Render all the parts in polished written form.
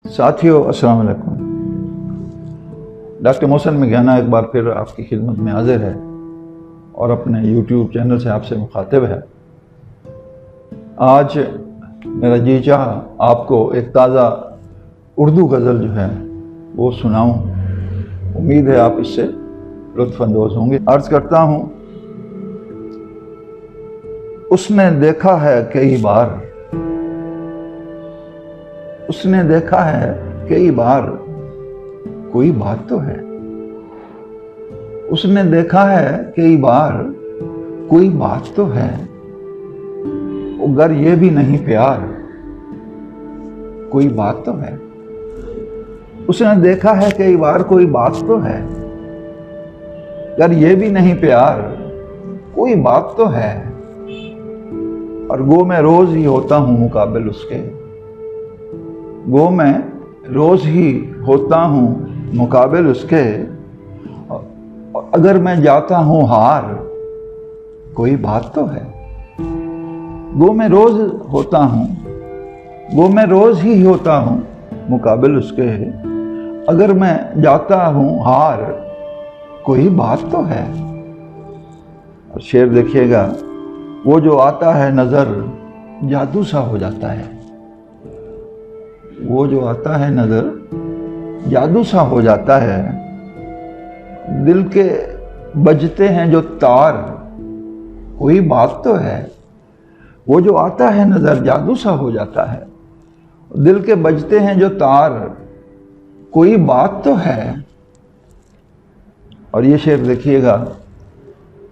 ساتھیو السلام علیکم۔ ڈاکٹر محسن میگھانا ایک بار پھر آپ کی خدمت میں حاضر ہے اور اپنے یوٹیوب چینل سے آپ سے مخاطب ہے۔ آج میرا جی چاہا آپ کو ایک تازہ اردو غزل جو ہے وہ سناؤں۔ امید ہے آپ اس سے لطف اندوز ہوں گے۔ عرض کرتا ہوں، اس نے دیکھا ہے کئی بار، اس نے دیکھا ہے کئی بار، کوئی بات تو ہے۔ اس نے دیکھا ہے کئی بار، کوئی بات تو ہے۔ اگر یہ بھی نہیں پیار، کوئی بات تو ہے۔ اس نے دیکھا ہے کئی بار، کوئی بات تو ہے۔ اگر یہ بھی نہیں پیار، کوئی بات تو ہے۔ اور گو میں روز ہی ہوتا ہوں مقابل اس کے، گو میں روز ہی ہوتا ہوں مقابل اس کے۔ اور اگر میں جاتا ہوں ہار، کوئی بات تو ہے۔ گو میں روز ہوتا ہوں، گو میں روز ہی ہوتا ہوں مقابل اس کے۔ اگر میں جاتا ہوں ہار، کوئی بات تو ہے۔ اور شعر دیکھیے گا، وہ جو آتا ہے نظر جادو سا ہو جاتا ہے۔ وہ جو آتا ہے نظر جادو سا ہو جاتا ہے۔ دل کے بجتے ہیں جو تار، کوئی بات تو ہے۔ وہ جو آتا ہے نظر جادو سا ہو جاتا ہے۔ دل کے بجتے ہیں جو تار، کوئی بات تو ہے۔ اور یہ شعر دیکھیے گا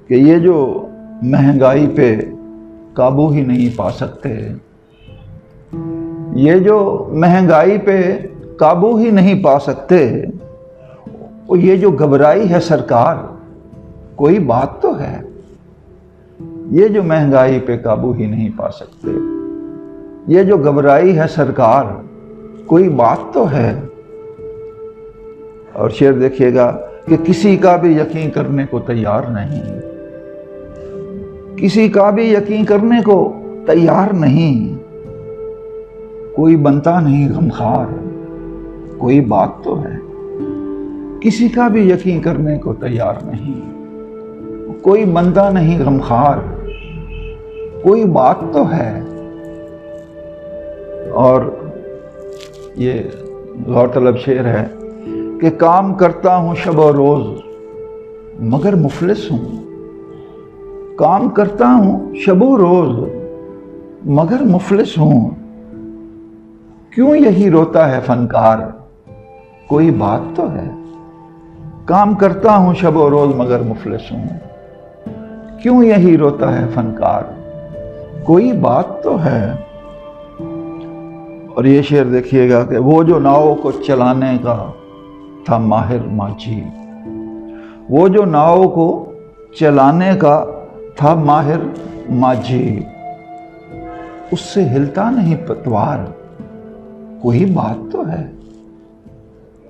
کہ یہ جو مہنگائی پہ قابو ہی نہیں پا سکتے، یہ جو مہنگائی پہ قابو ہی نہیں پا سکتے، یہ جو گھبرائی ہے سرکار، کوئی بات تو ہے۔ یہ جو مہنگائی پہ قابو ہی نہیں پا سکتے، یہ جو گھبرائی ہے سرکار، کوئی بات تو ہے۔ اور شعر دیکھیے گا کہ کسی کا بھی یقین کرنے کو تیار نہیں، کسی کا بھی یقین کرنے کو تیار نہیں۔ کوئی بنتا نہیں غمخوار، کوئی بات تو ہے۔ کسی کا بھی یقین کرنے کو تیار نہیں، کوئی بنتا نہیں غمخوار، کوئی بات تو ہے۔ اور یہ غور طلب شعر ہے کہ کام کرتا ہوں شب و روز مگر مفلس ہوں۔ کام کرتا ہوں شب و روز مگر مفلس ہوں۔ کیوں یہی روتا ہے فنکار، کوئی بات تو ہے۔ کام کرتا ہوں شب و روز مگر مفلس ہوں۔ کیوں یہی روتا ہے فنکار، کوئی بات تو ہے۔ اور یہ شعر دیکھیے گا کہ وہ جو ناؤ کو چلانے کا تھا ماہر ماجھی، وہ جو ناؤ کو چلانے کا تھا ماہر ماجھی، اس سے ہلتا نہیں پتوار، کوئی بات تو ہے۔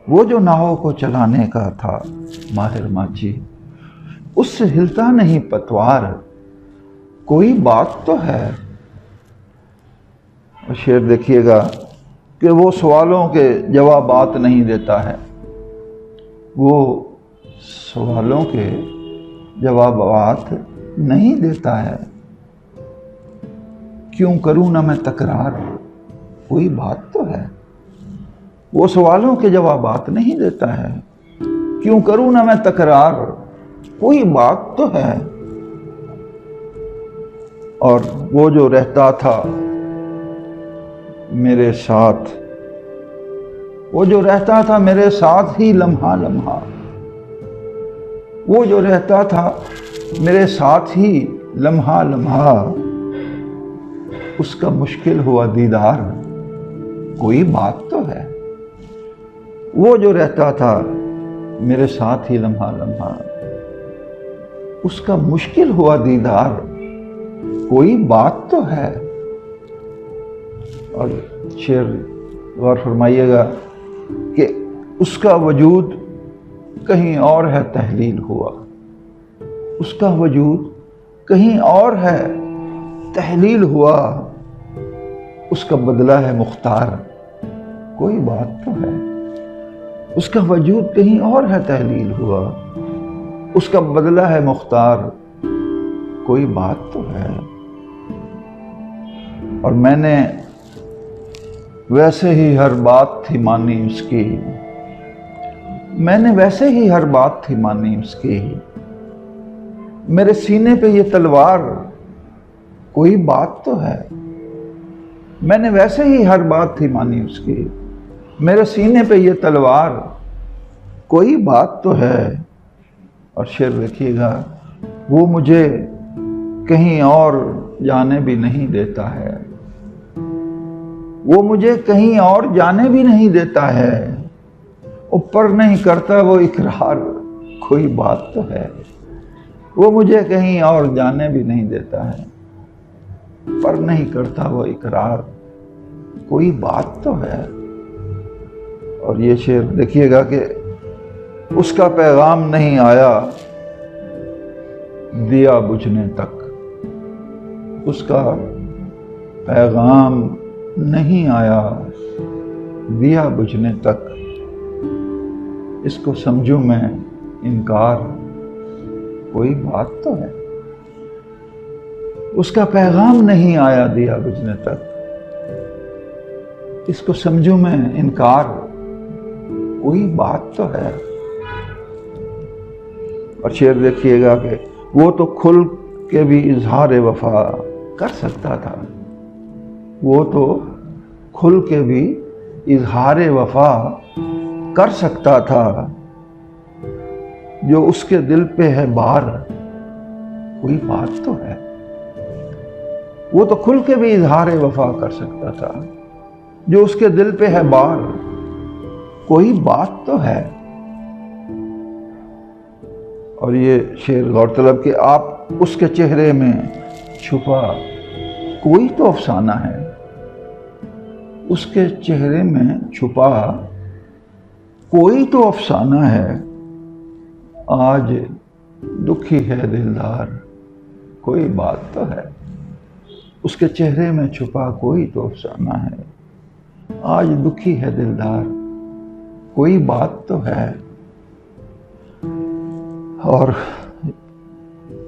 وہ جو ناؤ کو چلانے کا تھا ماہر ماجھی، اس سے ہلتا نہیں پتوار، کوئی بات تو ہے۔ اور شعر دیکھیے گا کہ وہ سوالوں کے جوابات نہیں دیتا ہے، وہ سوالوں کے جوابات نہیں دیتا ہے۔ کیوں کروں نہ میں تکرار، کوئی بات تو ہے۔ وہ سوالوں کے جوابات نہیں دیتا ہے، کیوں کروں نہ میں تکرار، کوئی بات تو ہے۔ اور وہ جو رہتا تھا میرے ساتھ، وہ جو رہتا تھا میرے ساتھ ہی لمحہ لمحہ، وہ جو رہتا تھا میرے ساتھ ہی لمحہ لمحہ، اس کا مشکل ہوا دیدار، کوئی بات تو ہے۔ وہ جو رہتا تھا میرے ساتھ ہی لمحہ لمحہ، اس کا مشکل ہوا دیدار، کوئی بات تو ہے۔ اور شعر غور فرمائیے گا کہ اس کا وجود کہیں اور ہے تحلیل ہوا، اس کا وجود کہیں اور ہے تحلیل ہوا، اس کا بدلہ ہے مختار، کوئی بات تو ہے، اس کا وجود کہیں اور ہے تحلیل ہوا، اس کا بدلہ ہے مختار، کوئی بات تو ہے۔ اور میں نے ویسے ہی ہر بات تھی مانی اس کی، میں نے ویسے ہی ہر بات تھی مانی اس کی، میرے سینے پہ یہ تلوار، کوئی بات تو ہے۔ میں نے ویسے ہی ہر بات تھی مانی اس کی، میرے سینے پہ یہ تلوار، کوئی بات تو ہے۔ اور شعر دیکھیے گا، وہ مجھے کہیں اور جانے بھی نہیں دیتا ہے، وہ مجھے کہیں اور جانے بھی نہیں دیتا ہے، اوپر نہیں کرتا وہ اقرار، کوئی بات تو ہے۔ وہ مجھے کہیں اور جانے بھی نہیں دیتا ہے، پر نہیں کرتا وہ اقرار، کوئی بات تو ہے۔ اور یہ شعر دیکھیے گا کہ اس کا پیغام نہیں آیا دیا بجھنے تک، اس کا پیغام نہیں آیا دیا بجھنے تک، اس کو سمجھوں میں انکار، کوئی بات تو ہے۔ اس کا پیغام نہیں آیا دیا بجھنے تک، اس کو سمجھوں میں انکار، کوئی بات تو ہے۔ اور شعر دیکھیے گا کہ وہ تو کھل کے بھی اظہار وفا کر سکتا تھا، وہ تو کھل کے بھی اظہار وفا کر سکتا تھا، جو اس کے دل پہ ہے بار، کوئی بات تو ہے۔ وہ تو کھل کے بھی اظہار وفا کر سکتا تھا، جو اس کے دل پہ ہے بار، کوئی بات تو ہے۔ اور یہ شعر غور طلب کہ آپ اس کے چہرے میں چھپا کوئی تو افسانہ ہے، اس کے چہرے میں چھپا کوئی تو افسانہ ہے، آج دکھی ہے دلدار، کوئی بات تو ہے۔ اس کے چہرے میں چھپا کوئی تو افسانہ ہے، آج دکھی ہے دلدار، کوئی بات تو ہے۔ اور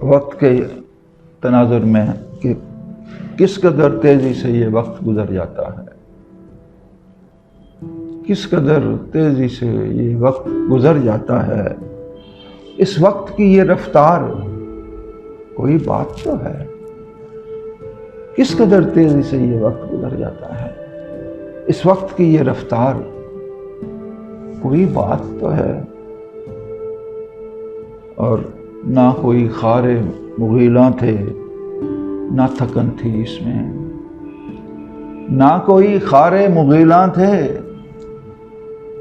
وقت کے تناظر میں کہ کس قدر تیزی سے یہ وقت گزر جاتا ہے، کس قدر تیزی سے یہ وقت گزر جاتا ہے، اس وقت کی یہ رفتار، کوئی بات تو ہے۔ کس قدر تیزی سے یہ وقت گزر جاتا ہے، اس وقت کی یہ رفتار، کوئی بات تو ہے۔ اور نہ کوئی خار مغیلاں تھے، نہ تھکن تھی اس میں، نہ کوئی خار مغیلاں تھے،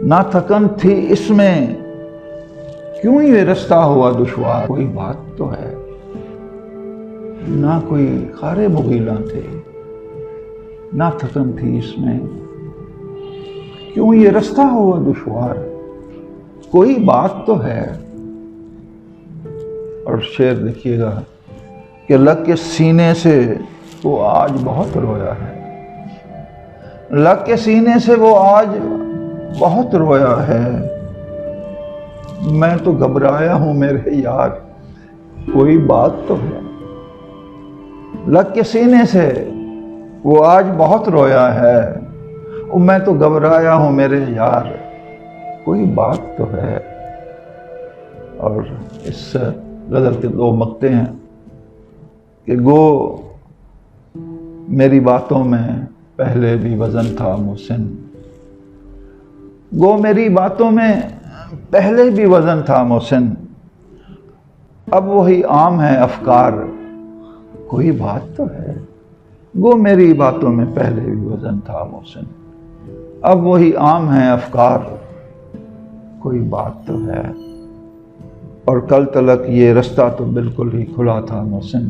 نہ تھکن تھی اس میں، کیوں یہ رستہ ہوا دشوار، کوئی بات تو ہے۔ نہ کوئی خار مغیلاں تھے، نہ تھکن تھی اس میں، کیوں یہ رستہ ہوا دشوار، کوئی بات تو ہے۔ اور شعر دیکھیے گا کہ لگ کے سینے سے وہ آج بہت رویا ہے، لگ کے سینے سے وہ آج بہت رویا ہے، میں تو گھبرایا ہوں میرے یار، کوئی بات تو ہے۔ لگ کے سینے سے وہ آج بہت رویا ہے، میں تو گھبرایا ہوں میرے یار، کوئی بات تو ہے۔ اور اس غزل کے دو مقطع ہیں کہ گو میری باتوں میں پہلے بھی وزن تھا محسن، گو میری باتوں میں پہلے بھی وزن تھا محسن، اب وہی عام ہے افکار، کوئی بات تو ہے۔ گو میری باتوں میں پہلے بھی وزن تھا محسن، اب وہی عام ہے افکار، کوئی بات تو ہے۔ اور کل تلک یہ رستہ تو بالکل ہی کھلا تھا محسن،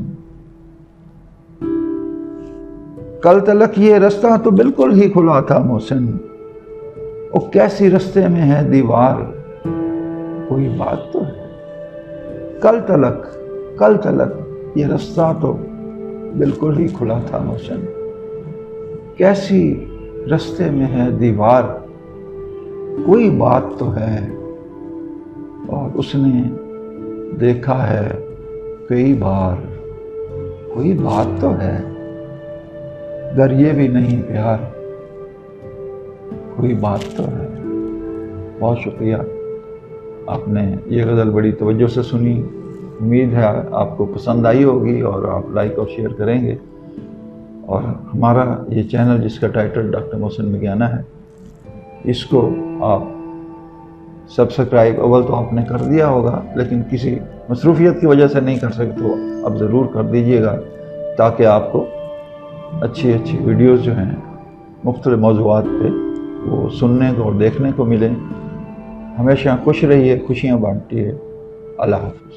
کل تلک یہ رستہ تو بالکل ہی کھلا تھا محسن، وہ کیسی رستے میں ہے دیوار، کوئی بات تو ہے۔ کل تلک یہ رستہ تو بالکل ہی کھلا تھا محسن، کیسی رستے میں ہے دیوار، کوئی بات تو ہے، اور اس نے دیکھا ہے کئی بار، کوئی بات تو ہے، گر یہ بھی نہیں پیار، کوئی بات تو ہے۔ بہت شکریہ، آپ نے یہ غزل بڑی توجہ سے سنی، امید ہے آپ کو پسند آئی ہوگی اور آپ لائک اور شیئر کریں گے۔ اور ہمارا یہ چینل جس کا ٹائٹل ڈاکٹر محسن مکیانہ ہے، اس کو آپ سبسکرائب اول تو آپ نے کر دیا ہوگا، لیکن کسی مصروفیت کی وجہ سے نہیں کر سکتے تو اب ضرور کر دیجئے گا، تاکہ آپ کو اچھی اچھی ویڈیوز جو ہیں مختلف موضوعات پہ وہ سننے کو اور دیکھنے کو ملیں۔ ہمیشہ خوش رہیے، خوشیاں بانٹیے۔ اللہ حافظ۔